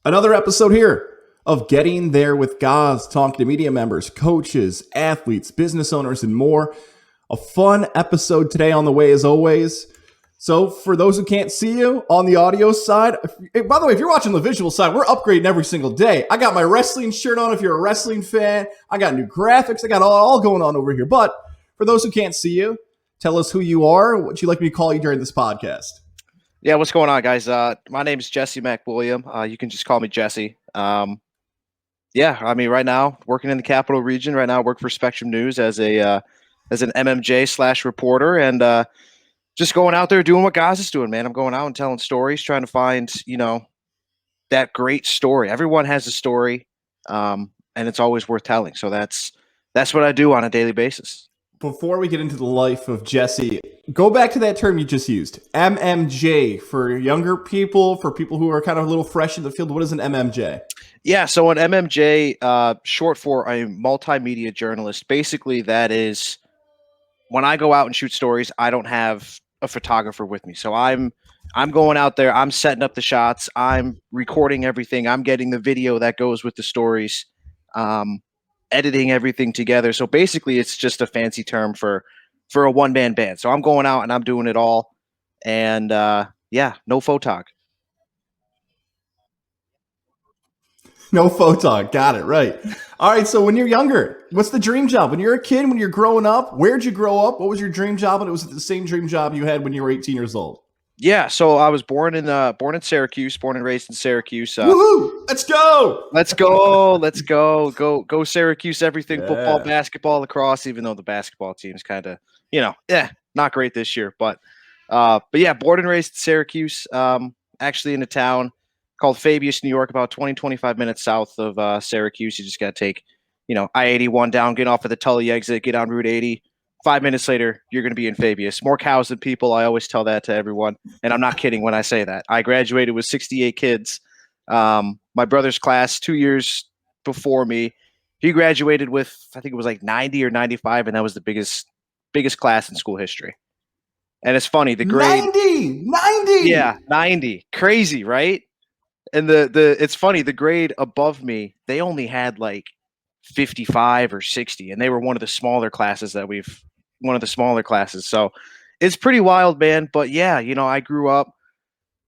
Another episode here of Getting There with Goz, talking to media members, coaches, athletes, business owners, and more. A fun episode today on the way as always. So for those who can't see you on the audio side, by the way, if you're watching the visual side, we're upgrading every single day. I got my wrestling shirt on if you're a wrestling fan. I got new graphics. I got all going on over here. But for those who can't see you, tell us who you are, what you'd like me to call you during this podcast. Yeah, what's going on, guys? My name is Jesse MacWilliam. You can just call me Jesse. Right now, working in the Capital Region. Right now, I work for Spectrum News as an MMJ / reporter, and just going out there doing what Goz is doing, man. I'm going out and telling stories, trying to find, that great story. Everyone has a story, and it's always worth telling. So that's what I do on a daily basis. Before we get into the life of Jesse, go back to that term you just used, MMJ, for younger people, for people who are kind of a little fresh in the field. What is an MMJ? Yeah, so an MMJ, short for a multimedia journalist. Basically, that is when I go out and shoot stories, I don't have a photographer with me. So I'm going out there, I'm setting up the shots, I'm recording everything, I'm getting the video that goes with the stories. Editing everything together. So basically it's just a fancy term for a one-man band. So I'm going out and I'm doing it all. And no photog. No photog. Got it. Right. All right. So when you're younger, what's the dream job? When you're a kid, when you're growing up, where'd you grow up? What was your dream job? And it was the same dream job you had when you were 18 years old. Yeah, so I was born in Syracuse, born and raised in Syracuse. Woohoo! Let's go! Let's go! Go Syracuse! Everything, yeah. Football, basketball, lacrosse. Even though the basketball team's kind of, not great this year, but yeah, born and raised in Syracuse. Actually in a town called Fabius, New York, about 25 minutes south of Syracuse. You just got to take, I-81 down, get off at the Tully exit, get on Route 80. 5 minutes later, you're going to be in Fabius. More cows than people. I always tell that to everyone. And I'm not kidding when I say that. I graduated with 68 kids. My brother's class 2 years before me, he graduated with, I think it was like 90 or 95. And that was the biggest class in school history. And it's funny, the grade 90. Yeah, 90. Crazy, right? And it's funny, the grade above me, they only had like 55 or 60. And they were one of the smaller classes. So it's pretty wild, man. But yeah, I grew up,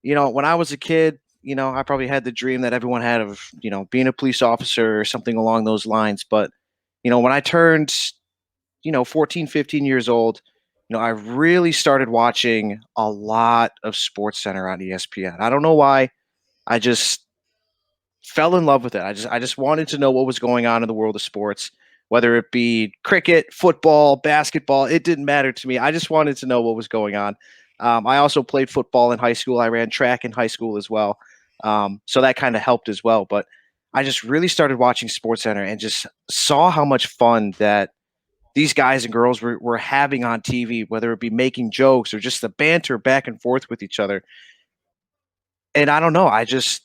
when I was a kid, I probably had the dream that everyone had of, being a police officer or something along those lines. But, when I turned, 14, 15 years old, I really started watching a lot of SportsCenter on ESPN. I don't know why. I just fell in love with it. I just wanted to know what was going on in the world of sports. Whether it be cricket, football, basketball, it didn't matter to me. I just wanted to know what was going on. I also played football in high school. I ran track in high school as well. So that kind of helped as well. But I just really started watching SportsCenter and just saw how much fun that these guys and girls were having on TV, whether it be making jokes or just the banter back and forth with each other. And I don't know, I just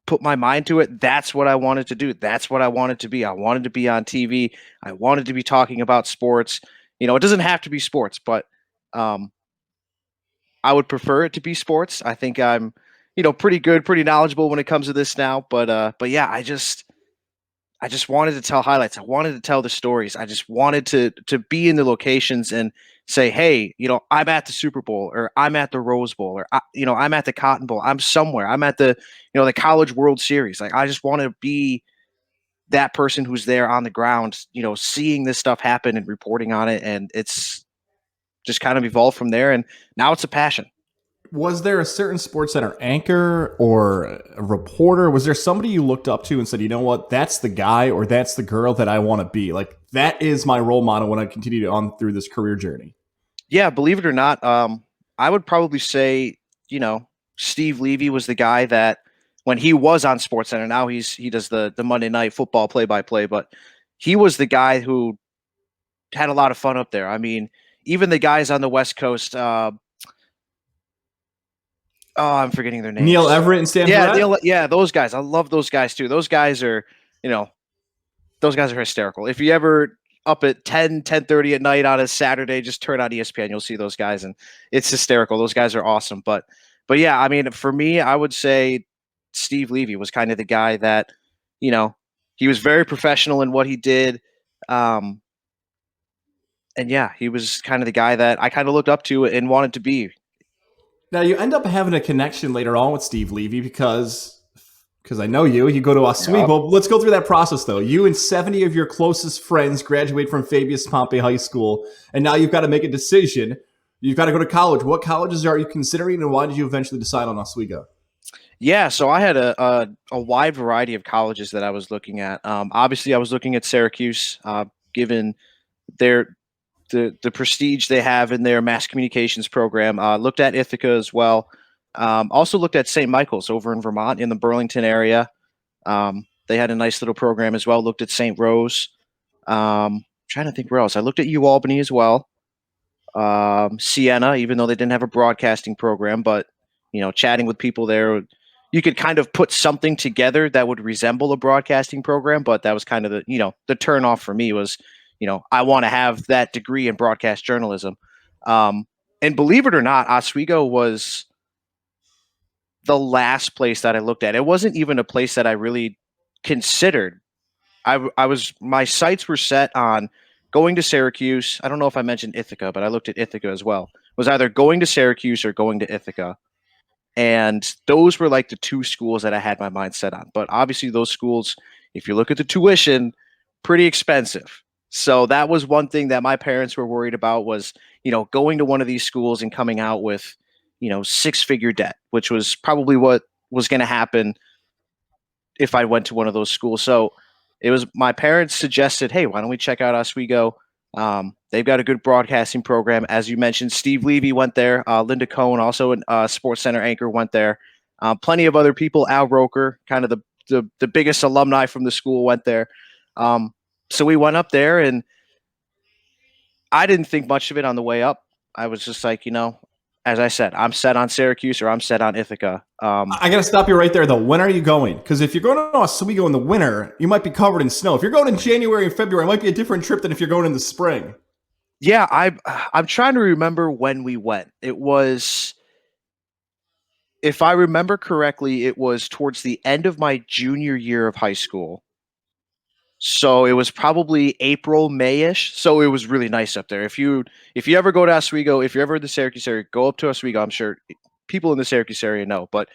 put my mind to it. That's what I wanted to do. That's what I wanted to be. I wanted to be on TV. I wanted to be talking about sports. It doesn't have to be sports, but I would prefer it to be sports. I think I'm, pretty good, pretty knowledgeable when it comes to this now. But yeah, I just wanted to tell highlights. I wanted to tell the stories. I just wanted to be in the locations and say, hey, I'm at the Super Bowl, or I'm at the Rose Bowl, or I'm at the Cotton Bowl. I'm somewhere. I'm at the the College World Series. Like, I just want to be that person who's there on the ground, seeing this stuff happen and reporting on it. And it's just kind of evolved from there. And now it's a passion. Was there a certain SportsCenter anchor or a reporter? Was there somebody you looked up to and said, you know what, that's the guy or that's the girl that I want to be? Like, that is my role model when I continue on through this career journey. Yeah, believe it or not, I would probably say, Steve Levy was the guy that when he was on SportsCenter, now he does the Monday Night Football play-by-play, but he was the guy who had a lot of fun up there. I mean, even the guys on the West Coast, I'm forgetting their names. Neil Everett and Stan Yeah, those guys. I love those guys too. Those guys are, hysterical. If you ever up at 10:30 at night on a Saturday, just turn on ESPN. You'll see those guys, and it's hysterical. Those guys are awesome. But yeah, I mean, for me, I would say Steve Levy was kind of the guy that, he was very professional in what he did. Um, and yeah, he was kind of the guy that I kind of looked up to and wanted to be. Now you end up having a connection later on with Steve Levy because I know you go to Oswego. Yep. Let's go through that process though. You and 70 of your closest friends graduate from Fabius Pompey High School, and now you've got to make a decision. You've got to go to college. What colleges are you considering, and why did you eventually decide on Oswego? Yeah, so I had a wide variety of colleges that I was looking at. Obviously, I was looking at Syracuse, given their the prestige they have in their mass communications program. Looked at Ithaca as well. Also looked at St. Michael's over in Vermont in the Burlington area. They had a nice little program as well. Looked at St. Rose. Trying to think where else. I looked at Albany as well. Siena, even though they didn't have a broadcasting program, but chatting with people there, you could kind of put something together that would resemble a broadcasting program. But that was kind of the turn off for me was, I want to have that degree in broadcast journalism. And believe it or not, Oswego was the last place that I looked at. It wasn't even a place that I really considered. My sights were set on going to Syracuse. I don't know if I mentioned Ithaca, but I looked at Ithaca as well. It was either going to Syracuse or going to Ithaca. And those were like the two schools that I had my mind set on. But obviously those schools, if you look at the tuition, pretty expensive. So that was one thing that my parents were worried about was, going to one of these schools and coming out with, six-figure debt, which was probably what was going to happen if I went to one of those schools. So it was my parents suggested, hey, why don't we check out Oswego? They've got a good broadcasting program. As you mentioned, Steve Levy went there. Linda Cohn, also a Sports Center anchor, went there. Plenty of other people. Al Roker, kind of the biggest alumni from the school, went there. So we went up there, and I didn't think much of it on the way up. I was just like, as I said, I'm set on Syracuse or I'm set on Ithaca. I got to stop you right there, though. When are you going? Because if you're going to Oswego in the winter, you might be covered in snow. If you're going in January and February, it might be a different trip than if you're going in the spring. Yeah, I'm trying to remember when we went. It was, if I remember correctly, it was towards the end of my junior year of high school. So it was probably April, May-ish. So it was really nice up there. If you ever go to Oswego, if you're ever in the Syracuse area, go up to Oswego. I'm sure people in the Syracuse area know, but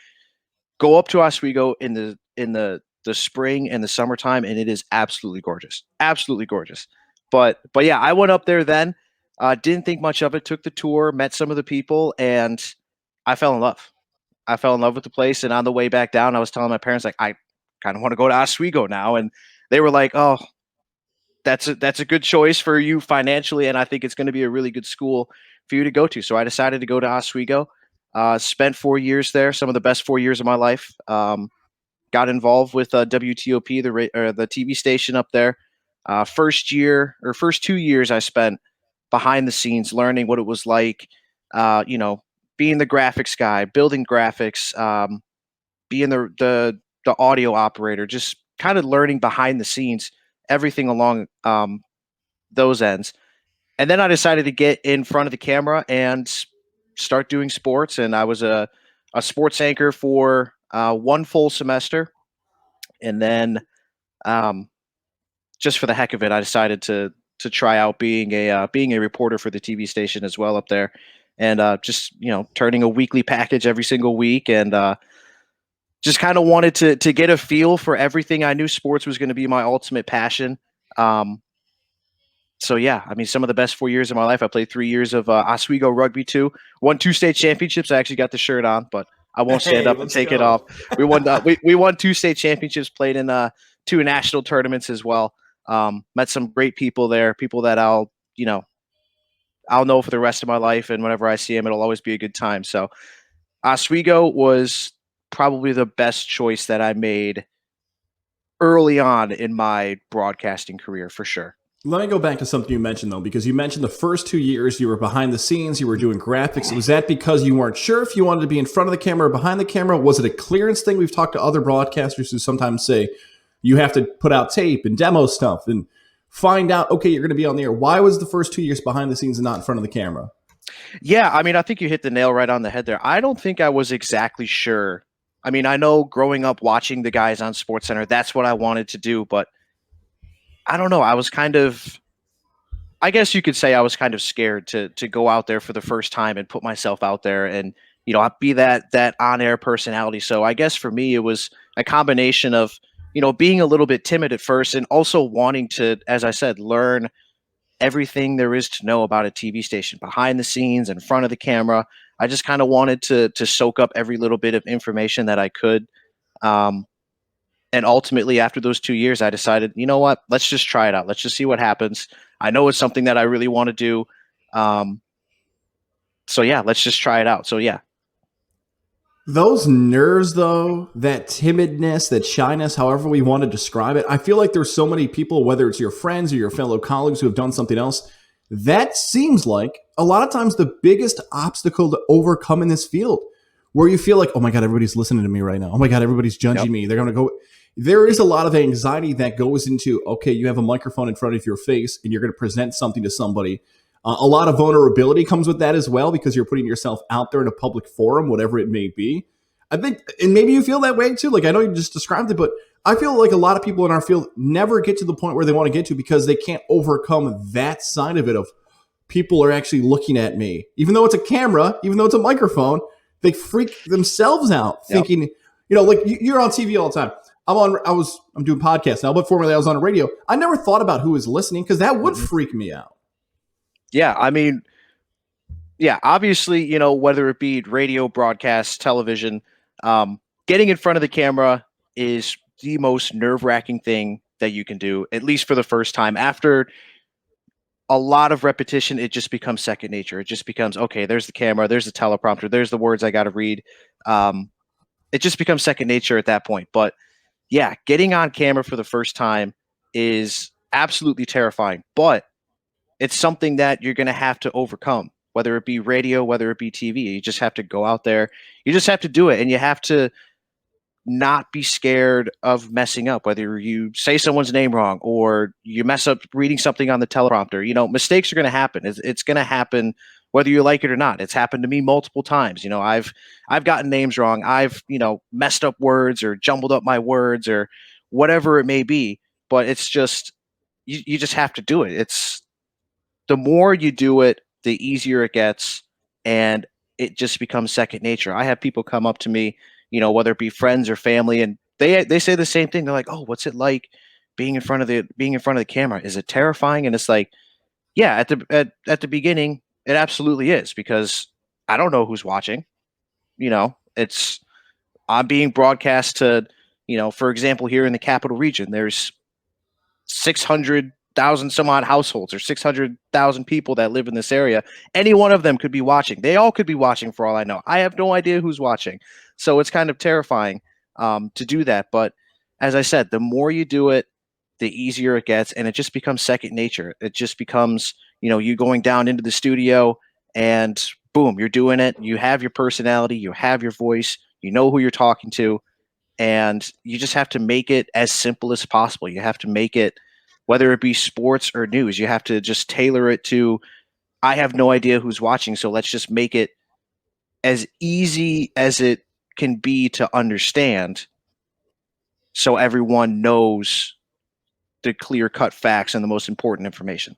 go up to Oswego in the spring and the summertime, and it is absolutely gorgeous. Absolutely gorgeous. But yeah, I went up there then. Didn't think much of it. Took the tour, met some of the people, and I fell in love. I fell in love with the place. And on the way back down, I was telling my parents, like, I kind of want to go to Oswego now. And they were like, "Oh, that's a good choice for you financially, and I think it's going to be a really good school for you to go to." So I decided to go to Oswego. Spent 4 years there, some of the best 4 years of my life. Got involved with WTOP, the TV station up there. First 2 years, I spent behind the scenes, learning what it was like. Being the graphics guy, building graphics, being the audio operator, just kind of learning behind the scenes, everything along those ends. And then I decided to get in front of the camera and start doing sports. And I was a sports anchor for one full semester. And then just for the heck of it, I decided to try out being a reporter for the TV station as well up there. And just, turning a weekly package every single week, and just kind of wanted to get a feel for everything. I knew sports was going to be my ultimate passion. So yeah, I mean, some of the best 4 years of my life. I played 3 years of Oswego rugby too. Won 2 state championships. I actually got the shirt on, but I won't stand up and take it off. We won. We won 2 state championships. Played in 2 national tournaments as well. Met some great people there. People that I'll know for the rest of my life, and whenever I see them, it'll always be a good time. So Oswego was probably the best choice that I made early on in my broadcasting career, for sure. Let me go back to something you mentioned, though, because you mentioned the first 2 years you were behind the scenes, you were doing graphics. Was that because you weren't sure if you wanted to be in front of the camera or behind the camera? Was it a clearance thing? We've talked to other broadcasters who sometimes say you have to put out tape and demo stuff and find out, okay, you're going to be on the air. Why was the first 2 years behind the scenes and not in front of the camera? Yeah, I mean, I think you hit the nail right on the head there. I don't think I was exactly sure I mean, I know growing up watching the guys on SportsCenter, that's what I wanted to do, but I don't know. I guess you could say I was kind of scared to go out there for the first time and put myself out there and be that on air personality. So I guess for me it was a combination of being a little bit timid at first and also wanting to, as I said, learn everything there is to know about a TV station behind the scenes, in front of the camera. I just kind of wanted to soak up every little bit of information that I could. Um, and ultimately, after those 2 years, I decided, you know what? Let's just try it out. Let's just see what happens. I know it's something that I really want to do. Um, so yeah, let's just try it out. So yeah. Those nerves, though, that timidness, that shyness, however we want to describe it, I feel like there's so many people, whether it's your friends or your fellow colleagues who have done something else, that seems like a lot of times the biggest obstacle to overcome in this field, where you feel like, oh my God, everybody's listening to me right now. Oh my God, everybody's judging me. They're going to go. There is a lot of anxiety that goes into, okay, you have a microphone in front of your face and you're going to present something to somebody. A lot of vulnerability comes with that as well because you're putting yourself out there in a public forum, whatever it may be. I think, and maybe you feel that way too. Like I know you just described it, but I feel like a lot of people in our field never get to the point where they want to get to because they can't overcome that side of it of people are actually looking at me. Even though it's a camera, even though it's a microphone, they freak themselves out thinking, like you're on TV all the time. I'm doing podcasts now, but formerly I was on a radio. I never thought about who was listening because that would freak me out. Yeah, I mean, yeah, obviously, whether it be radio, broadcast, television, getting in front of the camera is the most nerve-wracking thing that you can do, at least for the first time. After a lot of repetition, it just becomes second nature. It just becomes, okay, there's the camera, there's the teleprompter, there's the words I got to read. It just becomes second nature at that point. But yeah, getting on camera for the first time is absolutely terrifying, but it's something that you're going to have to overcome, whether it be radio, whether it be TV. You just have to go out there. You just have to do it. And you have to not be scared of messing up, whether you say someone's name wrong or you mess up reading something on the teleprompter. Mistakes are going to happen. It's going to happen whether you like it or not. It's happened to me multiple times. I've gotten names wrong. I've, messed up words or jumbled up my words or whatever it may be. But it's just, you just have to do it. It's the more you do it, the easier it gets. And it just becomes second nature. I have people come up to me, whether it be friends or family, and they say the same thing. They're like, "Oh, what's it like being in front of the camera? Is it terrifying?" And it's like, yeah, at the beginning, it absolutely is because I don't know who's watching. It's I'm being broadcast to, for example, here in the capital region, there's 600,000 some odd households or 600,000 people that live in this area. Any one of them could be watching. They all could be watching for all I know. I have no idea who's watching. So it's kind of terrifying to do that. But as I said, the more you do it, the easier it gets. And it just becomes second nature. It just becomes, you going down into the studio and boom, you're doing it. You have your personality, you have your voice, you know who you're talking to. And you just have to make it as simple as possible. You have to make it, whether it be sports or news, you have to just tailor it to, I have no idea who's watching, so let's just make it as easy as it can be to understand so everyone knows the clear-cut facts and the most important information.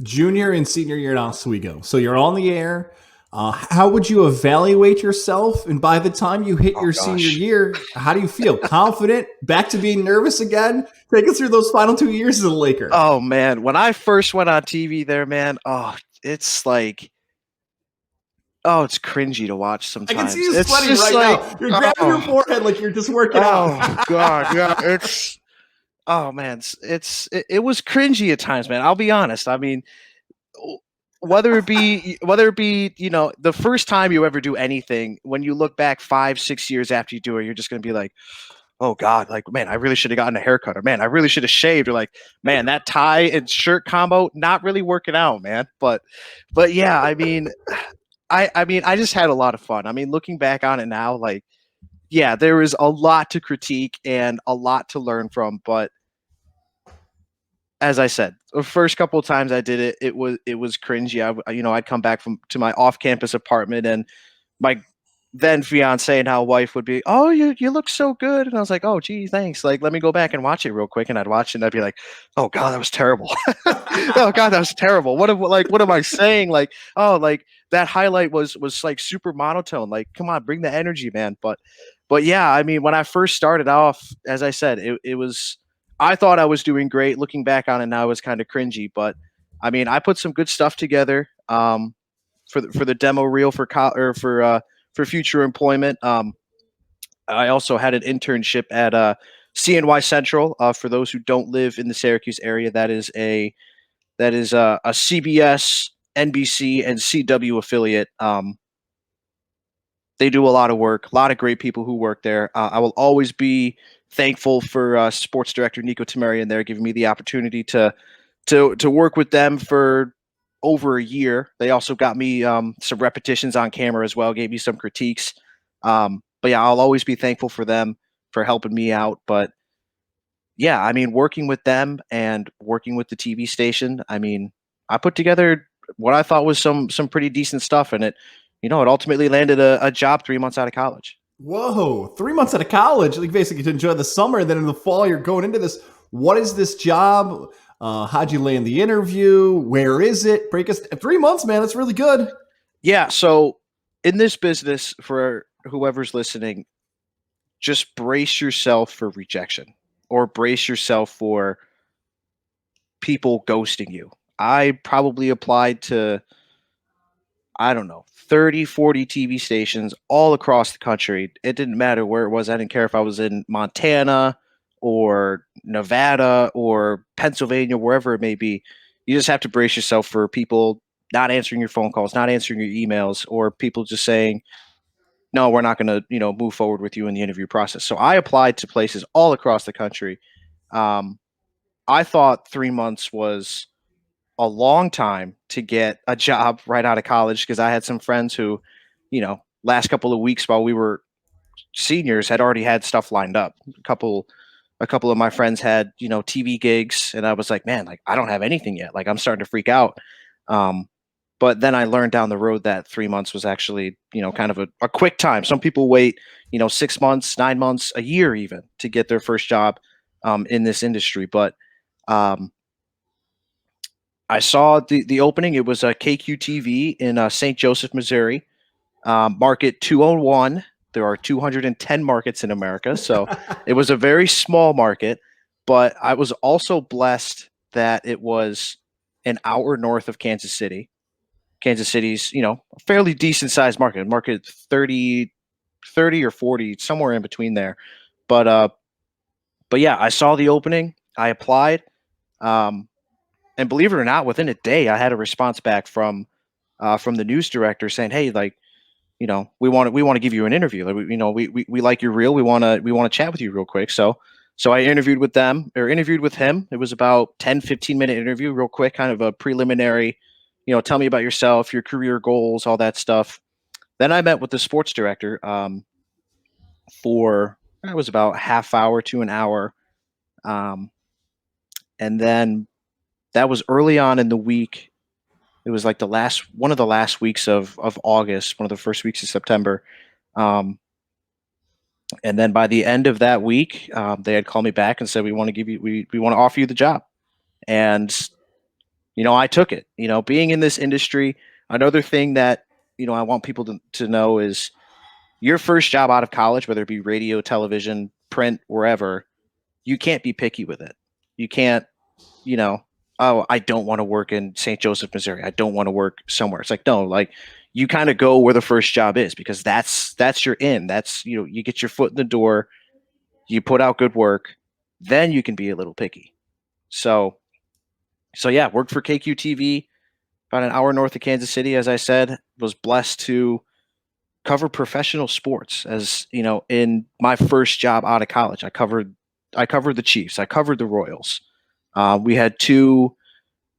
Junior and senior year at Oswego. So you're on the air. How would you evaluate yourself? And by the time you hit your senior year, how do you feel? Confident? Back to being nervous again? Take us through those final 2 years as a Laker. Oh, man. When I first went on TV there, man, it's like, it's cringy to watch sometimes. I can see you sweating right now. You're grabbing your forehead like you're just working out. Oh, God. Yeah, it's... Oh, man. It was cringy at times, man. I'll be honest. I mean... Whether it be, the first time you ever do anything, when you look back 5-6 years after you do it, you're just going to be like, oh God, like, man, I really should have gotten a haircut, or man, I really should have shaved, or like, man, that tie and shirt combo, not really working out, man. But yeah, I mean, I just had a lot of fun. I mean, looking back on it now, like, yeah, there is a lot to critique and a lot to learn from, but as I said, the first couple of times I did it, it was cringy. I'd come back to my off-campus apartment, and my then fiance, now wife, would be, "Oh, you look so good," and I was like, "Oh, gee, thanks. Like, let me go back and watch it real quick." And I'd watch it, and I'd be like, "Oh God, that was terrible. Oh God, that was terrible. What am I saying? Like, oh, like that highlight was like super monotone. Like, come on, bring the energy, man." But yeah, I mean, when I first started off, as I said, it was, I thought I was doing great. Looking back on it now, it was kind of cringy, but I mean, I put some good stuff together. For the demo reel for future employment. I also had an internship at CNY Central. For those who don't live in the Syracuse area, that is a CBS, NBC, and CW affiliate. They do a lot of work, a lot of great people who work there. I will always be thankful for sports director Nico Tamarian there giving me the opportunity to work with them for over a year. They also got me some repetitions on camera as well, gave me some critiques. But yeah, I'll always be thankful for them for helping me out. But yeah, I mean, working with them and working with the TV station, I mean, I put together what I thought was some pretty decent stuff, and it ultimately landed a job 3 months out of college. Whoa, 3 months out of college, like basically to enjoy the summer. Then in the fall, you're going into this. What is this job? How'd you land the interview? Where is it? Break us 3 months, man. That's really good. Yeah, so in this business, for whoever's listening, just brace yourself for rejection or brace yourself for people ghosting you. I probably applied to, I don't know, 30, 40 TV stations all across the country. It didn't matter where it was. I didn't care if I was in Montana or Nevada or Pennsylvania, wherever it may be. You just have to brace yourself for people not answering your phone calls, not answering your emails, or people just saying, no, we're not going to, move forward with you in the interview process. So I applied to places all across the country. Um, I thought 3 months was a long time to get a job right out of college because I had some friends who, last couple of weeks while we were seniors had already had stuff lined up. A couple of my friends had, TV gigs, and I was like, man, like I don't have anything yet. Like I'm starting to freak out. Um, but then I learned down the road that 3 months was actually, kind of a quick time. Some people wait, 6 months, 9 months, a year even to get their first job in this industry. But um, I saw the opening. It was a KQTV in St. Joseph, Missouri, market 201. There are 210 markets in America, so it was a very small market. But I was also blessed that it was an hour north of Kansas City. Kansas City's, a fairly decent sized market 30 or 40, somewhere in between there. But yeah, I saw the opening. I applied. Um, and believe it or not, within a day, I had a response back from the news director saying, "Hey, like, we want to give you an interview. Like, we like your reel. We want to chat with you real quick." So I interviewed with him. It was about 10-15 minute interview, real quick, kind of a preliminary. Tell me about yourself, your career goals, all that stuff. Then I met with the sports director for it was about half hour to an hour, um, and then that was early on in the week. It was like one of the last weeks of August, one of the first weeks of September. Um, and then by the end of that week, they had called me back and said, we want to offer you the job. And, I took it. Being in this industry, another thing that, I want people to know is your first job out of college, whether it be radio, television, print, wherever, you can't be picky with it. You can't, you know, oh, I don't want to work in St. Joseph, Missouri. I don't want to work somewhere. It's like, no, like you kind of go where the first job is because that's your in. That's, you get your foot in the door, you put out good work, then you can be a little picky. So yeah, worked for KQTV about an hour north of Kansas City, as I said, was blessed to cover professional sports as, in my first job out of college. I covered the Chiefs, I covered the Royals. We had two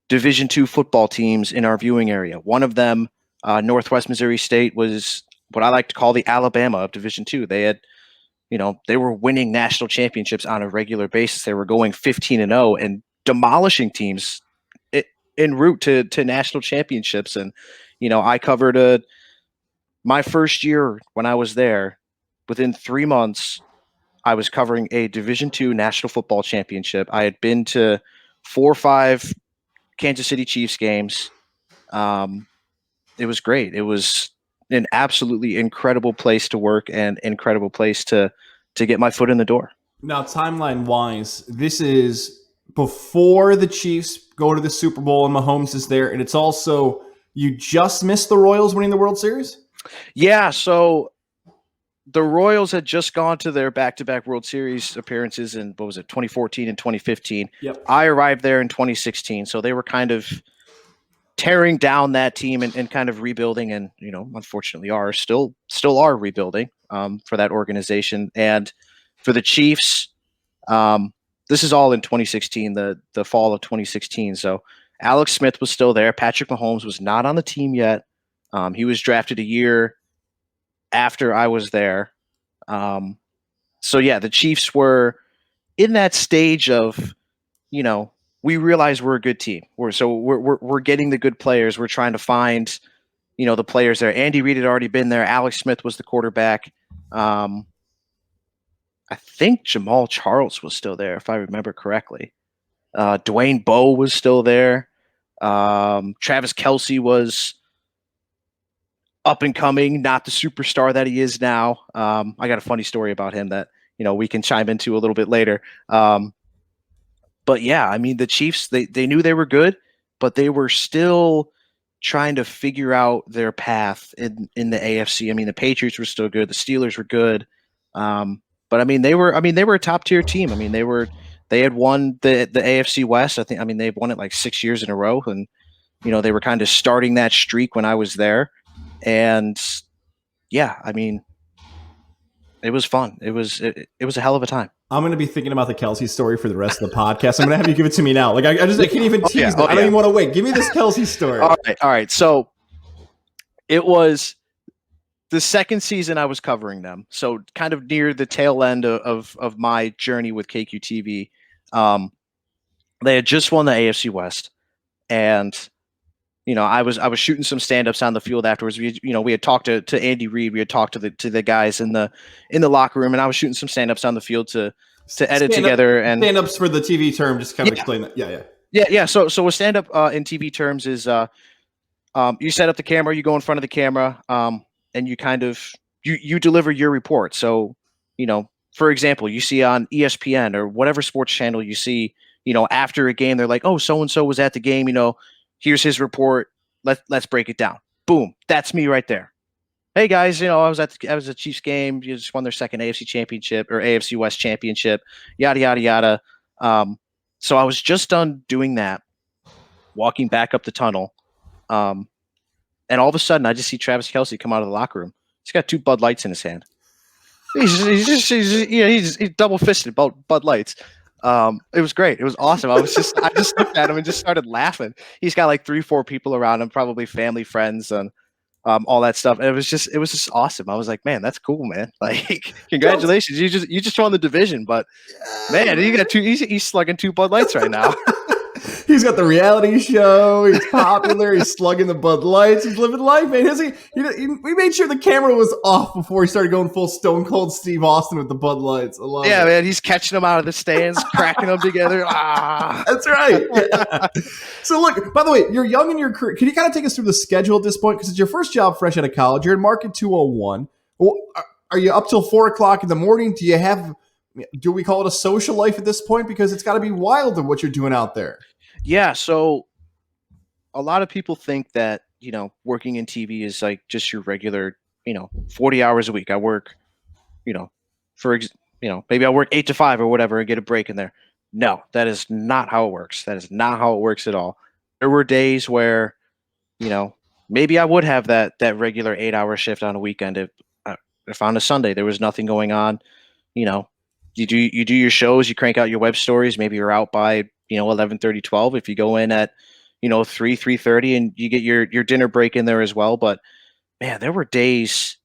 Division II football teams in our viewing area. One of them, Northwest Missouri State, was what I like to call the Alabama of Division II. They were winning national championships on a regular basis. They were going 15-0 and demolishing teams en route to national championships. And I covered my first year when I was there, within 3 months, I was covering a Division II National Football Championship. I had been to 4 or 5 Kansas City Chiefs games. It was great. It was an absolutely incredible place to work and incredible place to get my foot in the door. Now, timeline wise, this is before the Chiefs go to the Super Bowl and Mahomes is there, and it's also you just missed the Royals winning the World Series? Yeah, so the Royals had just gone to their back-to-back World Series appearances in, 2014 and 2015. Yep. I arrived there in 2016, so they were kind of tearing down that team and kind of rebuilding, and unfortunately still are rebuilding for that organization. And for the Chiefs, this is all in 2016, the fall of 2016. So Alex Smith was still there. Patrick Mahomes was not on the team yet. He was drafted a year after I was there. So yeah, the Chiefs were in that stage of, we realize we're a good team. We're getting the good players. We're trying to find, the players there. Andy Reid had already been there. Alex Smith was the quarterback. I think Jamal Charles was still there, if I remember correctly. Dwayne Bowe was still there. Travis Kelce was up and coming, not the superstar that he is now. I got a funny story about him that we can chime into a little bit later. But yeah, I mean, the Chiefs, they knew they were good, but they were still trying to figure out their path in the AFC. I mean, the Patriots were still good, the Steelers were good, but I mean, they were a top tier team. I mean, they had won the AFC West. I mean, they've won it like 6 years in a row, and they were kind of starting that streak when I was there, and yeah, I mean, it was fun. It was a hell of a time. I'm going to be thinking about the Kelce story for the rest of the podcast. I'm going to have you give it to me now. Like I can't even tease it. I don't even want to wait. Give me this Kelce story. All right. So it was the second season I was covering them. So kind of near the tail end of my journey with KQTV. They had just won the AFC West, and I was shooting some stand-ups on the field afterwards. We had talked to Andy Reid. We had talked to the guys in the locker room, and I was shooting some stand-ups on the field to edit together. And stand-ups, for the TV term, just kind of explain that. Yeah. So a stand-up in TV terms is you set up the camera, you go in front of the camera, and you kind of you deliver your report. So for example, you see on ESPN or whatever sports channel you see, after a game, they're like, oh, so and so was at the game. Here's his report. Let's break it down. Boom. That's me right there. Hey guys, I was at the Chiefs game. You just won their second AFC championship or AFC West championship. Yada yada yada. So I was just done doing that, walking back up the tunnel, and all of a sudden I just see Travis Kelce come out of the locker room. He's got 2 Bud Lights in his hand. He's double fisted Bud Lights. It was great. It was awesome. I just looked at him and just started laughing. He's got like 3-4 people around him, probably family, friends, and all that stuff. And it was just awesome. I was like, man, that's cool, man. Like, congratulations. You just won the division, but man, you got 2, he's slugging 2 Bud Lights right now. He's got the reality show. He's popular. He's slugging the Bud Lights. He's living life, man. We made sure the camera was off before he started going full Stone Cold Steve Austin with the Bud Lights. I love it. Man. He's catching them out of the stands, cracking them together. That's right. Yeah. So look, by the way, you're young in your career. Can you kind of take us through the schedule at this point? Because it's your first job fresh out of college. You're in Market 201. Are you up till 4 o'clock in the morning? Do we call it a social life at this point? Because it's got to be wild of what you're doing out there. Yeah, so a lot of people think that, working in TV is like just your regular, 40 hours a week. I work, maybe I work 8 to 5 or whatever and get a break in there. No, that is not how it works. That is not how it works at all. There were days where, maybe I would have that regular 8-hour shift on a weekend. If on a Sunday there was nothing going on, you do your shows, you crank out your web stories. Maybe you're out by 11:30, 12. If you go in at 3:30, and you get your dinner break in there as well. But man, there were days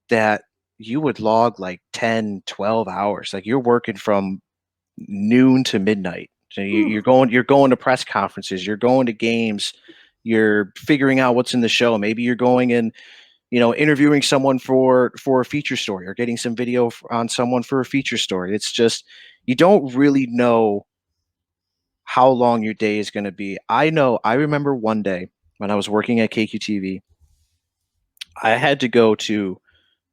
that you would log like 10, 12 hours. Like you're working from noon to midnight. So you're going to press conferences, you're going to games, you're figuring out what's in the show. Maybe you're going and interviewing someone for a feature story or getting some video on someone for a feature story. It's just you don't really know how long your day is going to be. I remember one day when I was working at KQTV, I had to go to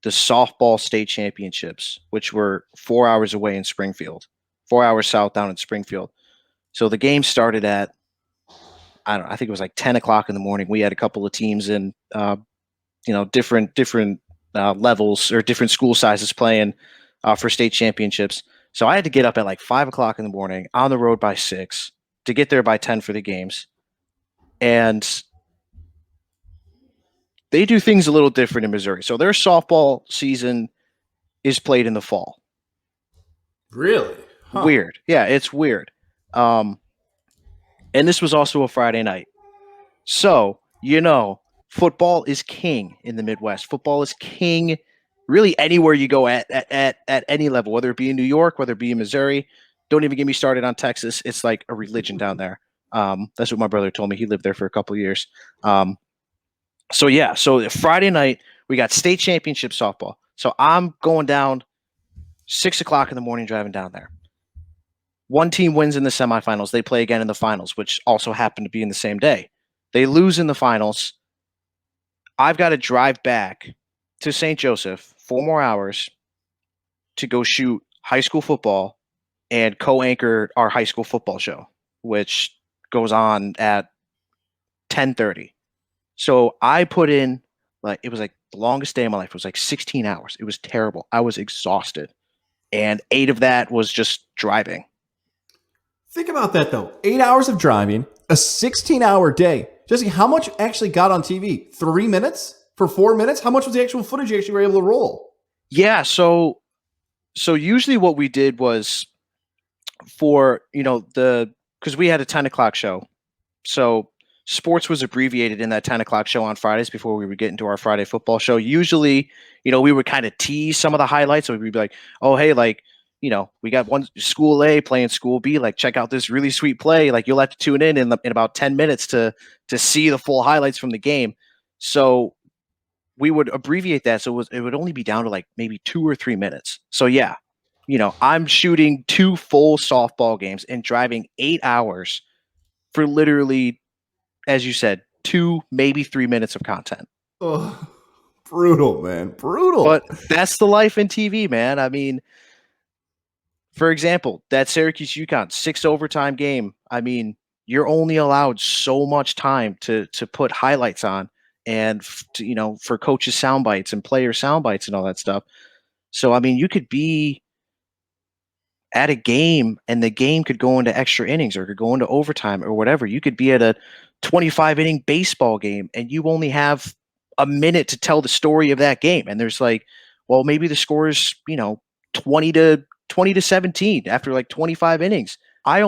the softball state championships, which were 4 hours away in Springfield, 4 hours south down in Springfield. So the game started at, I don't know, I think it was like 10 o'clock in the morning. We had a couple of teams in, different levels or different school sizes playing for state championships. So I had to get up at like 5 o'clock in the morning, on the road by 6 to get there by 10 for the games. And they do things a little different in Missouri. So their softball season is played in the fall. Really? Huh. Weird. Yeah, it's weird. And this was also a Friday night. So, football is king in the Midwest. Football is king really anywhere you go at any level, whether it be in New York, whether it be in Missouri. Don't even get me started on Texas. It's like a religion down there. That's what my brother told me. He lived there for a couple of years. So Friday night, we got state championship softball. So I'm going down 6 o'clock in the morning, driving down there. One team wins in the semifinals. They play again in the finals, which also happened to be in the same day. They lose in the finals. I've got to drive back to St. Joseph 4 more hours to go shoot high school football and co-anchor our high school football show, which goes on at 10:30. So I put in, it was like the longest day of my life. It was like 16 hours. It was terrible. I was exhausted. And 8 of that was just driving. Think about that, though. 8 hours of driving, a 16-hour day. Jesse, how much actually got on TV? 3 minutes? For 4 minutes? How much was the actual footage you actually were able to roll? Yeah, so usually what we did was for, because we had a 10 o'clock show. So sports was abbreviated in that 10 o'clock show on Fridays before we would get into our Friday football show. Usually, we would kind of tease some of the highlights. So we'd be like, oh, hey, we got one school A playing school B, check out this really sweet play. You'll have to tune in about 10 minutes to see the full highlights from the game. So we would abbreviate that. So it would only be down to maybe 2 or 3 minutes. So yeah, I'm shooting 2 full softball games and driving 8 hours for literally, as you said, 2, maybe 3 minutes of content. Oh, brutal, man. Brutal. But that's the life in TV, man. I mean, for example, that Syracuse-UConn 6 overtime game, I mean, you're only allowed so much time to put highlights on and, for coaches' sound bites and player sound bites and all that stuff. So, I mean, you could be at a game and the game could go into extra innings or could go into overtime or whatever. You could be at a 25-inning baseball game and you only have a minute to tell the story of that game. And there's maybe the score is, 20 to 17 after 25 innings. I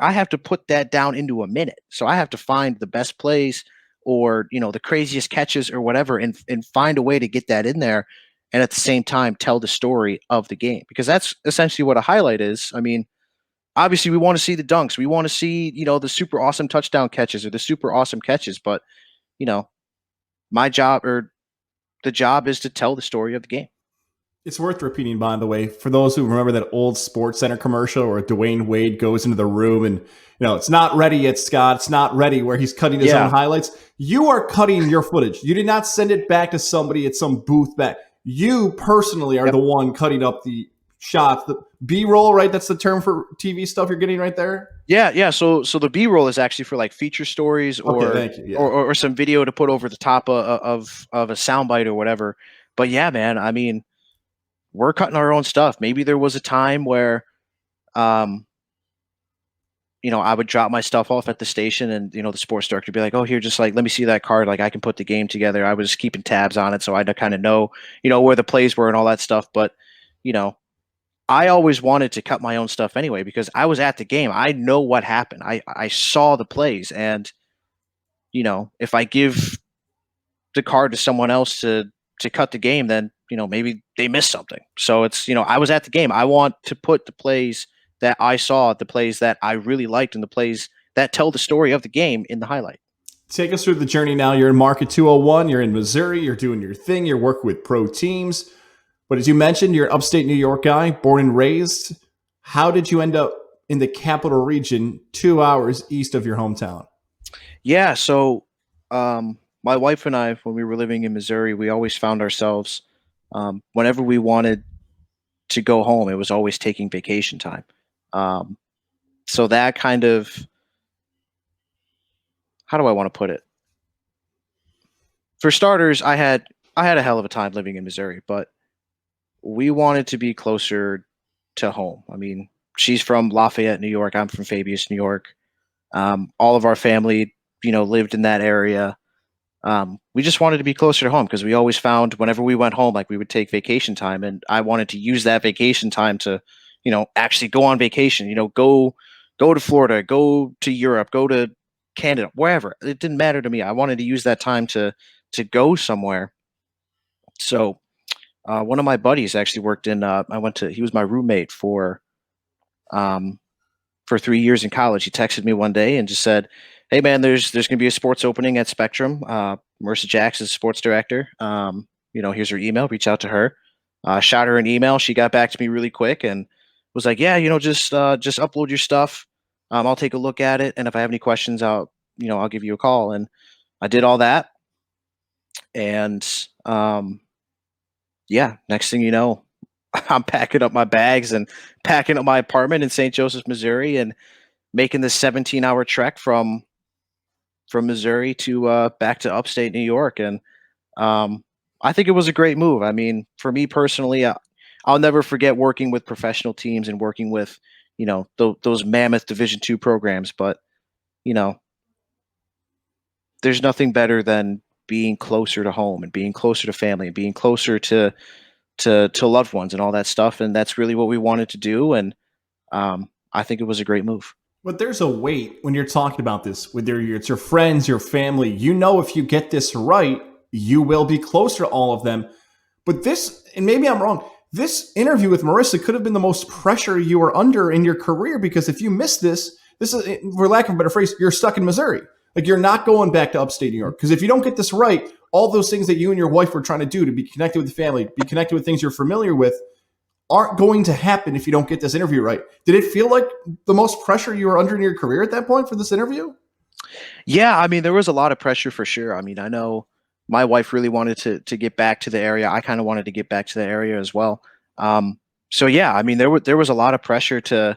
have to put that down into a minute. So I have to find the best plays or, the craziest catches or whatever and find a way to get that in there. And at the same time, tell the story of the game, because that's essentially what a highlight is. I mean, obviously we want to see the dunks. We want to see, the super awesome touchdown catches or the super awesome catches. But, my job or the job is to tell the story of the game. It's worth repeating, by the way, for those who remember that old Sports Center commercial where Dwayne Wade goes into the room and, it's not ready yet, Scott. It's not ready, where he's cutting his own highlights. You are cutting your footage. You did not send it back to somebody at some booth back. You personally are the one cutting up the shots, the B-roll, right? That's the term for TV stuff you're getting right there? Yeah. So the B-roll is actually for feature stories or some video to put over the top of a soundbite or whatever. But yeah, man, I mean, we're cutting our own stuff. Maybe there was a time where, I would drop my stuff off at the station and, the sports director would be like, oh, here, just let me see that card. I can put the game together. I was just keeping tabs on it. So I kind of know, where the plays were and all that stuff. But, I always wanted to cut my own stuff anyway, because I was at the game. I know what happened. I saw the plays, and, if I give the card to someone else to cut the game, then, maybe they missed something. So it's, I was at the game. I want to put the plays that I saw, the plays that I really liked, and the plays that tell the story of the game in the highlight. Take us through the journey now. You're in Market 201. You're in Missouri. You're doing your thing. You're working with pro teams. But as you mentioned, you're an upstate New York guy, born and raised. How did you end up in the capital region, 2 hours east of your hometown? Yeah, so my wife and I, when we were living in Missouri, we always found ourselves whenever we wanted to go home, it was always taking vacation time. Um, so that kind of, how do I want to put it? For starters, I had a hell of a time living in Missouri, but we wanted to be closer to home. I mean, she's from Lafayette, New York. I'm from Fabius, New York. All of our family, lived in that area. We just wanted to be closer to home because we always found whenever we went home, like we would take vacation time, and I wanted to use that vacation time to, actually go on vacation. Go to Florida, go to Europe, go to Canada, wherever. It didn't matter to me. I wanted to use that time to go somewhere. So one of my buddies actually worked in. I went to. He was my roommate um, for 3 years in college. He texted me one day and just said, "Hey man, there's going to be a sports opening at Spectrum. Marissa Jacks is sports director. Here's her email. Reach out to her." Shot her an email. She got back to me really quick and was like, "Yeah, just upload your stuff. I'll take a look at it, and if I have any questions, I'll give you a call." And I did all that, and yeah, next thing you know, I'm packing up my bags and packing up my apartment in St. Joseph, Missouri, and making this 17-hour trek from Missouri to back to upstate New York. And um, I think it was a great move. I mean, for me personally, I'll never forget working with professional teams and working with those mammoth Division II programs. But you know, there's nothing better than being closer to home and being closer to family and being closer to loved ones and all that stuff. And that's really what we wanted to do. And I think it was a great move. But there's a weight when you're talking about this with it's your friends, your family. You know, if you get this right, you will be closer to all of them. But this, and maybe I'm wrong, this interview with Marissa could have been the most pressure you were under in your career because if you miss this is, for lack of a better phrase, you're stuck in Missouri. Like you're not going back to upstate New York. Because if you don't get this right, all those things that you and your wife were trying to do to be connected with the family, be connected with things you're familiar with, aren't going to happen if you don't get this interview right. Did it feel like the most pressure you were under in your career at that point for this interview? Yeah, I mean, there was a lot of pressure for sure. I mean, I know my wife really wanted to get back to the area. I kind of wanted to get back to the area as well. So yeah, I mean, there was a lot of pressure to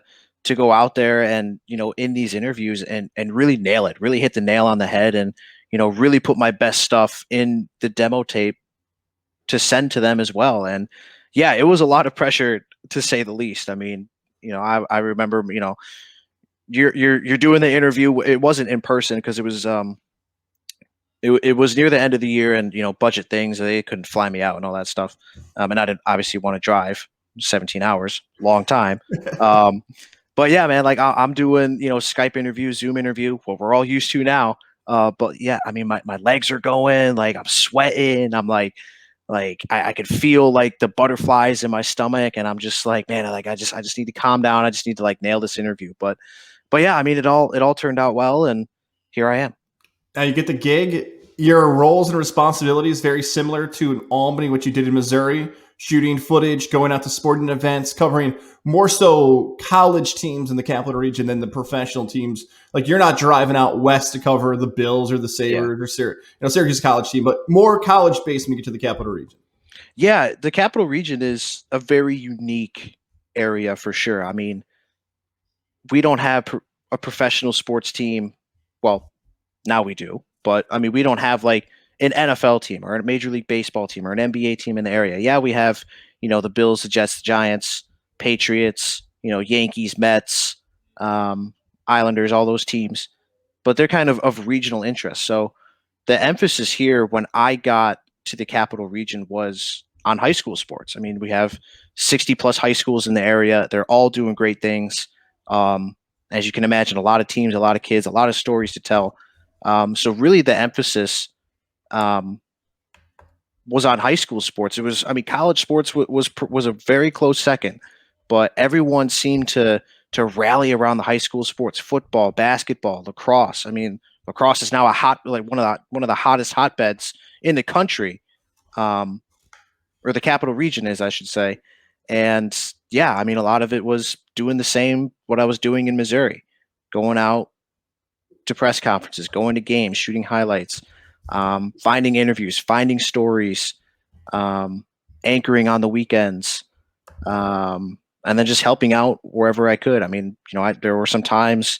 go out there and in these interviews and really nail it, really hit the nail on the head, and really put my best stuff in the demo tape to send to them as well. And yeah, it was a lot of pressure to say the least. I mean, I remember, you're doing the interview. It wasn't in person because it was near the end of the year and budget things. They couldn't fly me out and all that stuff. And I didn't obviously want to drive 17 hours, long time. Um, but yeah, man, like I'm doing Skype interview, Zoom interview, what we're all used to now. But yeah, I mean my legs are going, like I'm sweating. I'm like I could feel like the butterflies in my stomach, and I'm just like, man, I just need to calm down. I just need to like nail this interview. But yeah, I mean it all turned out well, and here I am. Now you get the gig. Your roles and responsibilities very similar to in Albany, what you did in Missouri, shooting footage, going out to sporting events, covering more so college teams in the capital region than the professional teams. Like you're not driving out west to cover the Bills or the Yeah. Sabres or Syracuse college team, but more college based when you get to the capital region. Yeah, the capital region is a very unique area for sure. I mean, we don't have a professional sports team. Well, now we do, but I mean, we don't have like an NFL team or a Major League Baseball team or an NBA team in the area. Yeah, we have, the Bills, the Jets, the Giants, Patriots, Yankees, Mets, Islanders, all those teams, but they're kind of regional interest. So the emphasis here when I got to the capital region was on high school sports. I mean, we have 60 plus high schools in the area. They're all doing great things. Um, as you can imagine, a lot of teams, a lot of kids, a lot of stories to tell. So really the emphasis um, was on high school sports. It was, I mean, college sports was a very close second, but everyone seemed to rally around the high school sports: football, basketball, lacrosse. I mean, lacrosse is now one of the hottest hotbeds in the country, or the capital region is, I should say. And yeah, I mean, a lot of it was doing the same what I was doing in Missouri, going out to press conferences, going to games, shooting highlights, finding interviews, finding stories, anchoring on the weekends, and then just helping out wherever I could. I mean, there were some times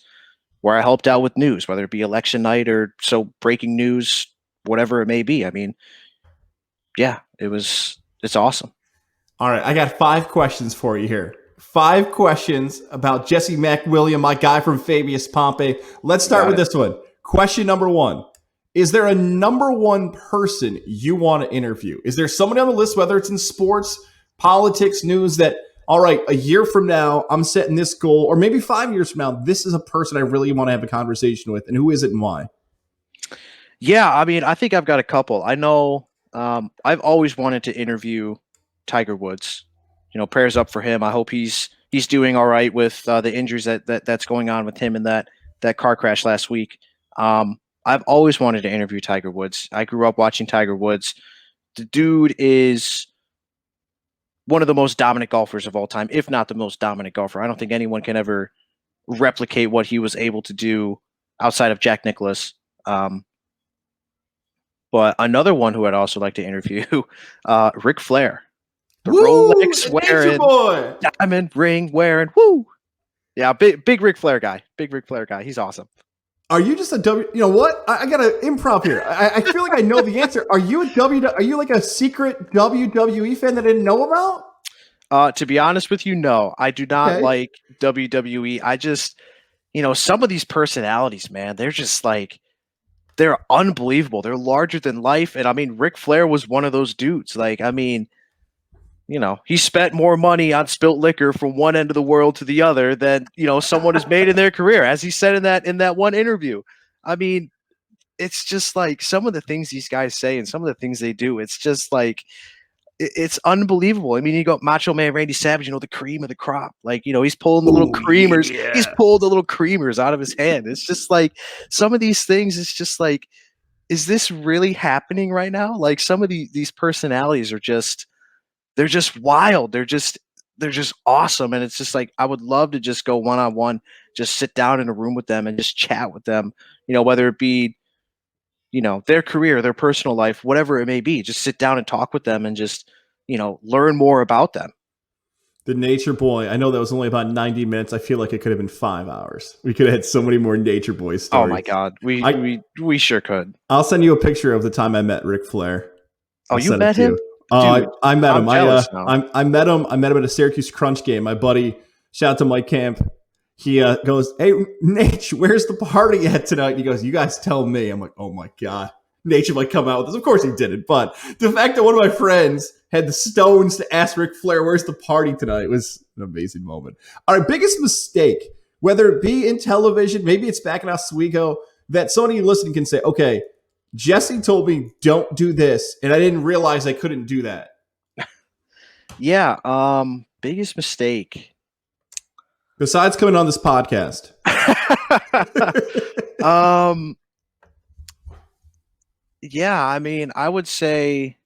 where I helped out with news, whether it be election night or breaking news, whatever it may be. I mean, yeah, it's awesome. All right, I got 5 questions for you here. 5 questions about Jesse MacWilliam, my guy from Fabius Pompey. Let's start with this one. Question number 1. Is there a number 1 person you want to interview? Is there somebody on the list, whether it's in sports, politics, news, that, all right, a year from now, I'm setting this goal, or maybe 5 years from now, this is a person I really want to have a conversation with, and who is it and why? Yeah, I mean, I think I've got a couple. I know I've always wanted to interview Tiger Woods. Prayers up for him. I hope he's doing all right with the injuries that's going on with him in that car crash last week. I've always wanted to interview Tiger Woods. I grew up watching Tiger Woods. The dude is one of the most dominant golfers of all time, if not the most dominant golfer. I don't think anyone can ever replicate what he was able to do outside of Jack Nicklaus. But another one who I'd also like to interview, Ric Flair. The Rolex wearing, diamond ring wearing, woo! Yeah, big Ric Flair guy. Big Ric Flair guy. He's awesome. Are you just a W? You know what? I got to improv here. I feel like I know the answer. Are you Are you like a secret WWE fan that I didn't know about? To be honest with you, no. I do not like WWE. I just, some of these personalities, man, they're just like, they're unbelievable. They're larger than life. And I mean, Ric Flair was one of those dudes. Like, I mean, he spent more money on spilt liquor from one end of the world to the other than, someone has made in their career, as he said in that one interview. I mean, it's just like some of the things these guys say and some of the things they do. It's just like, it's unbelievable. I mean, you got Macho Man Randy Savage, the cream of the crop. Like, he's pulling the little creamers. Yeah. He's pulled the little creamers out of his hand. It's just like some of these things. It's just like, is this really happening right now? Like some of these personalities are just, they're just wild. They're just awesome. And it's just like, I would love to just go one-on-one, just sit down in a room with them and just chat with them, whether it be, their career, their personal life, whatever it may be, just sit down and talk with them and just, learn more about them. The Nature Boy. I know that was only about 90 minutes. I feel like it could have been 5 hours. We could have had so many more Nature Boy stories. Oh my God. We sure could. I'll send you a picture of the time I met Ric Flair. Oh, you met him? Dude, I met him. I met him. I met him at a Syracuse Crunch game. My buddy, shout out to Mike Camp. He goes, "Hey, Nate, where's the party at tonight?" And he goes, "You guys tell me." I'm like, "Oh my God." Nate might come out with this. Of course he didn't. But the fact that one of my friends had the stones to ask Ric Flair, "Where's the party tonight?" was an amazing moment. All right, biggest mistake, whether it be in television, maybe it's back in Oswego, that somebody listening can say, okay, Jesse told me don't do this, and I didn't realize I couldn't do that. Yeah, biggest mistake. Besides coming on this podcast. Yeah, I mean, I would say,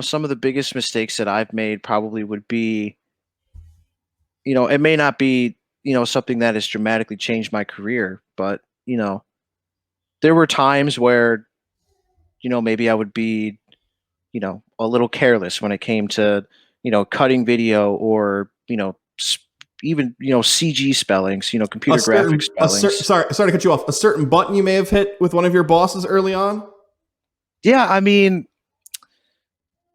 some of the biggest mistakes that I've made probably would be, it may not be, something that has dramatically changed my career, but, there were times where, maybe I would be, a little careless when it came to, cutting video or, even CG spellings, computer graphics spellings. Sorry to cut you off. A certain button you may have hit with one of your bosses early on. Yeah, I mean,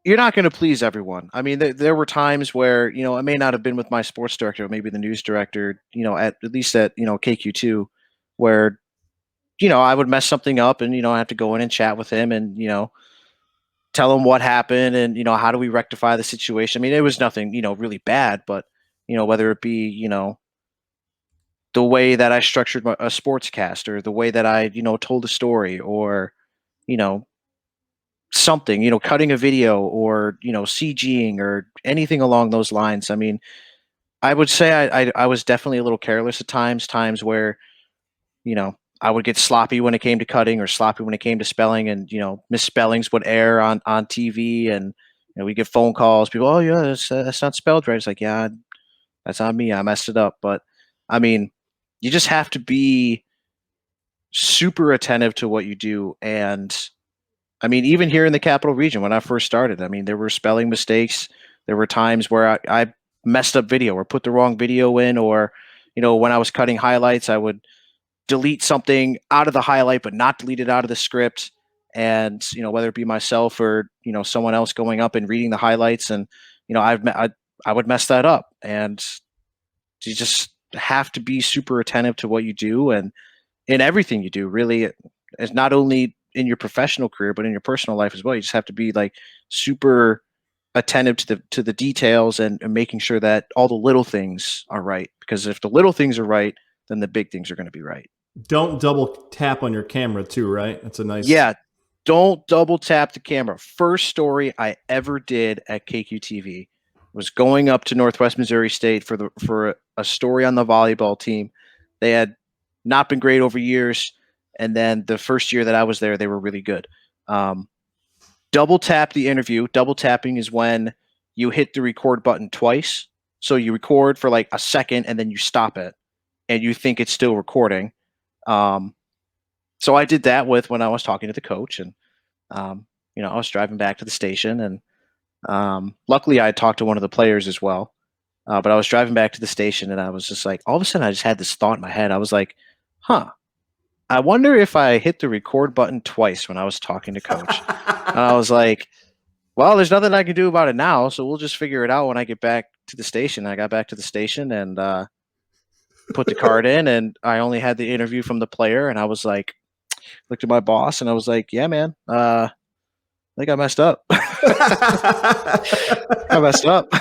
you're not going to please everyone. I mean, there were times where it may not have been with my sports director, maybe the news director, at least at KQ2, where I would mess something up and I have to go in and chat with him and tell him what happened and how do we rectify the situation. I mean, it was nothing really bad, but whether it be, the way that I structured a sportscast or the way that I, told a story or, something, cutting a video or, CGing or anything along those lines. I mean, I would say I was definitely a little careless at times where, I would get sloppy when it came to cutting or sloppy when it came to spelling, and misspellings would air on TV, and we get phone calls. People, oh yeah, that's not spelled right. It's like, yeah, that's on me. I messed it up. But I mean, you just have to be super attentive to what you do. And I mean, even here in the capital region, when I first started, I mean, there were spelling mistakes. There were times where I messed up video or put the wrong video in, or when I was cutting highlights, I would delete something out of the highlight but not delete it out of the script. And whether it be myself or someone else going up and reading the highlights, and I would mess that up. And you just have to be super attentive to what you do, and in everything you do, really. It's not only in your professional career but in your personal life as well. You just have to be like super attentive to the details, and making sure that all the little things are right, because if the little things are right, then the big things are going to be right. Don't double tap on your camera too, right? That's a nice. Yeah, don't double tap the camera. First story I ever did at KQTV was going up to Northwest Missouri State for a story on the volleyball team. They had not been great over years, and then the first year that I was there, they were really good. Double tap the interview. Double tapping is when you hit the record button twice. So you record for like a second and then you stop it, and you think it's still recording. So I did that when I was talking to the coach, and I was driving back to the station, and luckily I had talked to one of the players as well. But I was driving back to the station, and I was just like, all of a sudden I just had this thought in my head. I was like, huh, I wonder if I hit the record button twice when I was talking to coach. And I was like, well, there's nothing I can do about it now, so we'll just figure it out when I get back to the station. I got back to the station and put the card in, and I only had the interview from the player, and I was like, looked at my boss, and I was like, yeah, man, I think I messed up. I messed up.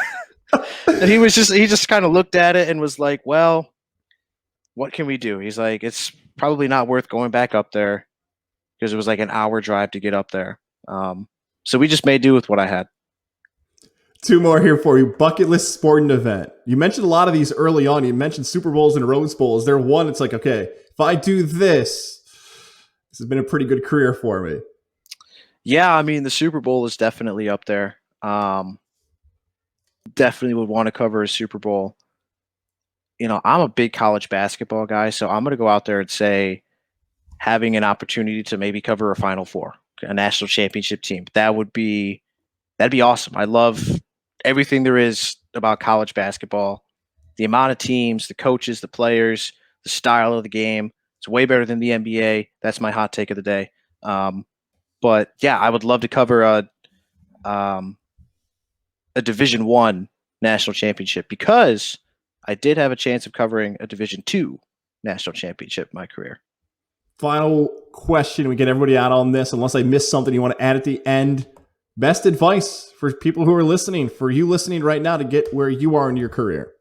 And he just kind of looked at it and was like, well, what can we do? He's like, it's probably not worth going back up there, because it was like an hour drive to get up there. So we just made do with what I had. Two more here for you. Bucket list sporting event. You mentioned a lot of these early on. You mentioned Super Bowls and Rose Bowls. Is there one it's like, okay, if I do this has been a pretty good career for me? Yeah, I mean, the Super Bowl is definitely up there. Definitely would want to cover a Super Bowl. I'm a big college basketball guy, so I'm going to go out there and say having an opportunity to maybe cover a Final Four, a national championship team. That'd be awesome. I love everything there is about college basketball. The amount of teams, the coaches, the players, the style of the game. It's way better than the NBA. That's my hot take of the day. But yeah, I would love to cover a Division I national championship, because I did have a chance of covering a Division II national championship in my career. Final question. We get everybody out on this. Unless I missed something you want to add at the end. Best advice for people who are listening, for you listening right now, to get where you are in your career?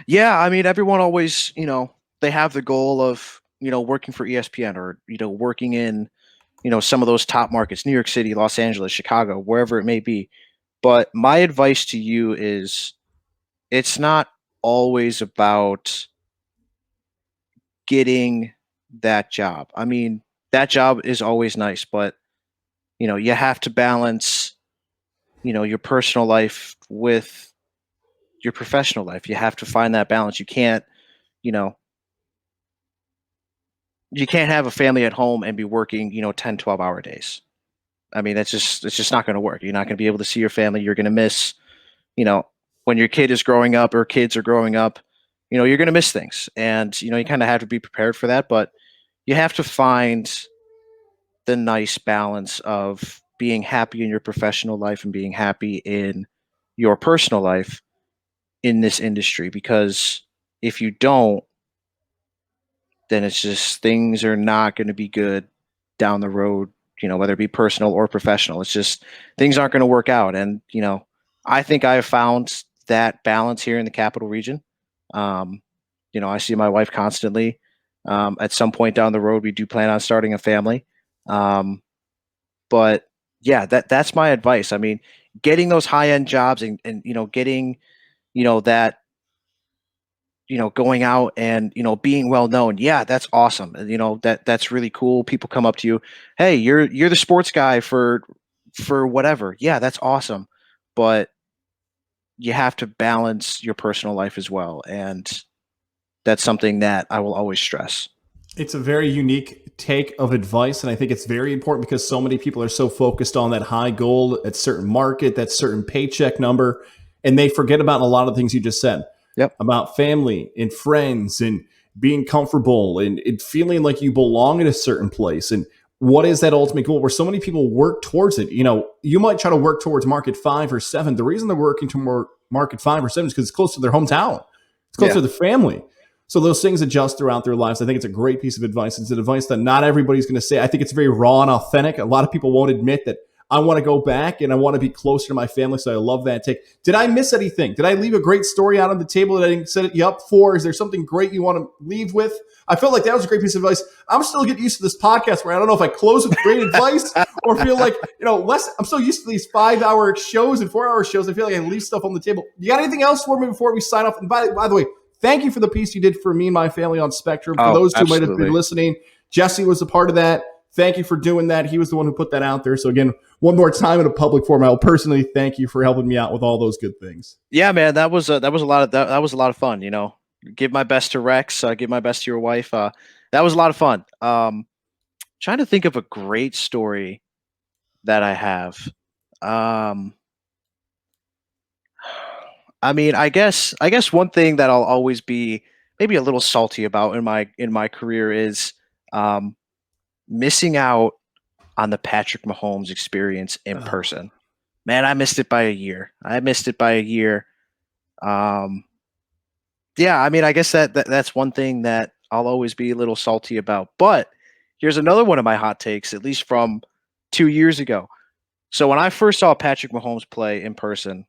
Yeah, I mean, everyone always, they have the goal of, working for ESPN, or, working in, some of those top markets, New York City, Los Angeles, Chicago, wherever it may be. But my advice to you is, it's not always about getting that job. I mean, that job is always nice, but you have to balance, your personal life with your professional life. You have to find that balance. You can't, you know, you can't have a family at home and be working, 10, 12-hour days. I mean, it's just not going to work. You're not going to be able to see your family. You're going to miss, when your kid is growing up or kids are growing up, you're going to miss things. And, you kind of have to be prepared for that. But you have to find the nice balance of being happy in your professional life and being happy in your personal life in this industry. Because if you don't, then it's just things are not going to be good down the road, whether it be personal or professional. It's just things aren't going to work out. And, I think I have found that balance here in the capital region. I see my wife constantly. At some point down the road, we do plan on starting a family. But yeah, that's my advice. I mean, getting those high end jobs and getting, that going out and, being well known. Yeah, that's awesome. And, that's really cool. People come up to you, hey, you're the sports guy for whatever. Yeah, that's awesome. But you have to balance your personal life as well. And that's something that I will always stress. It's a very unique take of advice, and I think it's very important because so many people are so focused on that high goal, at certain market, that certain paycheck number, and they forget about a lot of things you just said Yep. about family and friends and being comfortable and feeling like you belong in a certain place. And what is that ultimate goal where so many people work towards it? You might try to work towards market 5 or 7. The reason they're working to market 5 or 7 is because it's close to their hometown, it's close Yeah. to the family. So those things adjust throughout their lives. I think it's a great piece of advice. It's an advice that not everybody's going to say. I think it's very raw and authentic. A lot of people won't admit that I want to go back and I want to be closer to my family. So I love that take. Did I miss anything? Did I leave a great story out on the table that I didn't set you up for? Is there something great you want to leave with? I felt like that was a great piece of advice. I'm still getting used to this podcast where I don't know if I close with great advice or feel like, less. I'm so used to these 5-hour shows and 4-hour shows. I feel like I leave stuff on the table. You got anything else for me before we sign off? And by the way, thank you for the piece you did for me and my family on Spectrum. For those who might have been listening, Jesse was a part of that. Thank you for doing that. He was the one who put that out there. So again, one more time in a public forum, I will personally thank you for helping me out with all those good things. Yeah, man, that was a lot of that was a lot of fun. Give my best to Rex. Give my best to your wife. That was a lot of fun. Trying to think of a great story that I have. I mean, I guess one thing that I'll always be maybe a little salty about in my career is missing out on the Patrick Mahomes experience in person. Man, I missed it by a year. Yeah, I mean, I guess that's one thing that I'll always be a little salty about. But here's another one of my hot takes, at least from 2 years ago. So when I first saw Patrick Mahomes play in person,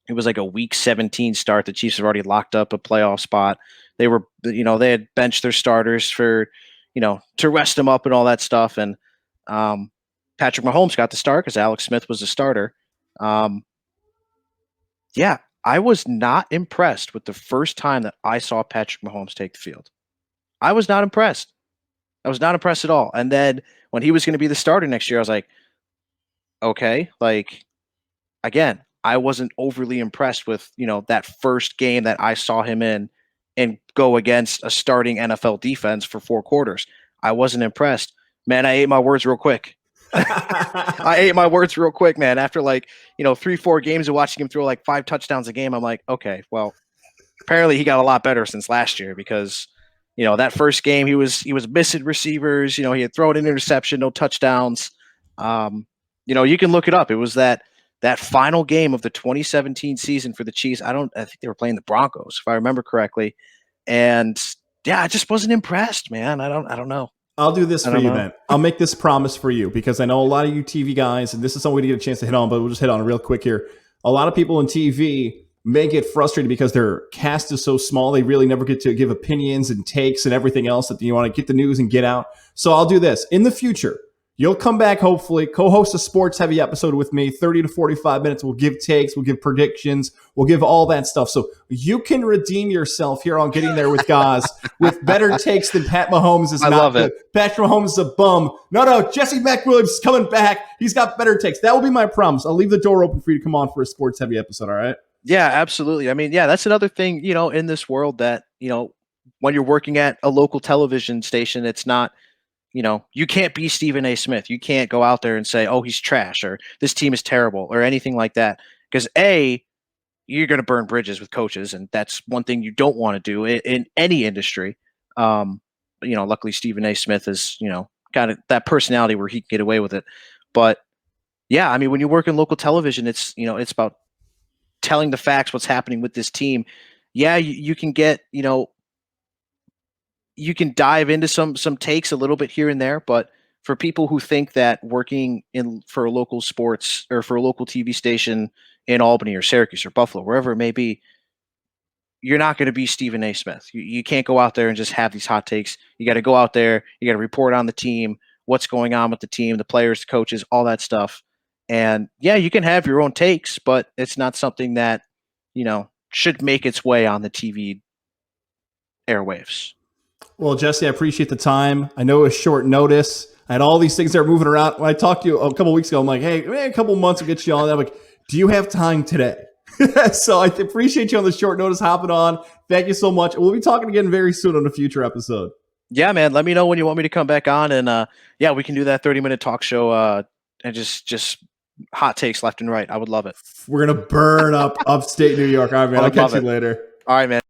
it was like a week 17 start. The Chiefs have already locked up a playoff spot. They had benched their starters for, to rest them up and all that stuff. And Patrick Mahomes got the start because Alex Smith was the starter. Yeah, I was not impressed with the first time that I saw Patrick Mahomes take the field. I was not impressed. I was not impressed at all. And then when he was going to be the starter next year, I was like, okay, like, again, I wasn't overly impressed with, that first game that I saw him in and go against a starting NFL defense for 4 quarters. I wasn't impressed. Man, I ate my words real quick. I ate my words real quick, man. After 3-4 games of watching him throw like 5 touchdowns a game, I'm like, okay, well, apparently he got a lot better since last year because, that first game he was missing receivers. He had thrown an interception, no touchdowns. You can look it up. It was that final game of the 2017 season for the Chiefs. I think they were playing the Broncos, if I remember correctly. And yeah, I just wasn't impressed, man. I don't know. I'll do this for you then. I'll make this promise for you because I know a lot of you TV guys, and this is something we didn't get a chance to hit on, but we'll just hit on it real quick here. A lot of people in TV may get frustrated because their cast is so small. They really never get to give opinions and takes and everything else that you want to get the news and get out. So I'll do this. In the future, you'll come back, hopefully, co-host a sports-heavy episode with me, 30 to 45 minutes. We'll give takes, we'll give predictions, we'll give all that stuff. So you can redeem yourself here on Getting There with Gaz with better takes than Pat Mahomes is. I love it. Patrick Mahomes is a bum. No, Jesse MacWilliam is coming back. He's got better takes. That will be my promise. I'll leave the door open for you to come on for a sports-heavy episode, all right? Yeah, absolutely. I mean, yeah, that's another thing, in this world that, when you're working at a local television station, it's not, you can't be Stephen A. Smith. You can't go out there and say, oh, he's trash or this team is terrible or anything like that. Because you're going to burn bridges with coaches. And that's one thing you don't want to do in any industry. Luckily Stephen A. Smith is, got that personality where he can get away with it. But yeah, I mean, when you work in local television, it's, it's about telling the facts, what's happening with this team. Yeah, you can get, you can dive into some takes a little bit here and there, but for people who think that working for a local sports or for a local TV station in Albany or Syracuse or Buffalo, wherever it may be, you're not going to be Stephen A. Smith. You can't go out there and just have these hot takes. You got to go out there. You got to report on the team, what's going on with the team, the players, the coaches, all that stuff. And yeah, you can have your own takes, but it's not something that, should make its way on the TV airwaves. Well, Jesse, I appreciate the time. I know it was short notice. I had all these things that are moving around. When I talked to you a couple weeks ago, I'm like, hey, a couple months will get you on. I'm like, do you have time today? So I appreciate you on the short notice hopping on. Thank you so much. We'll be talking again very soon on a future episode. Yeah, man. Let me know when you want me to come back on, and yeah, we can do that 30-minute talk show and just hot takes left and right. I would love it. We're gonna burn up upstate New York. All right, man. I'll catch you later. All right, man.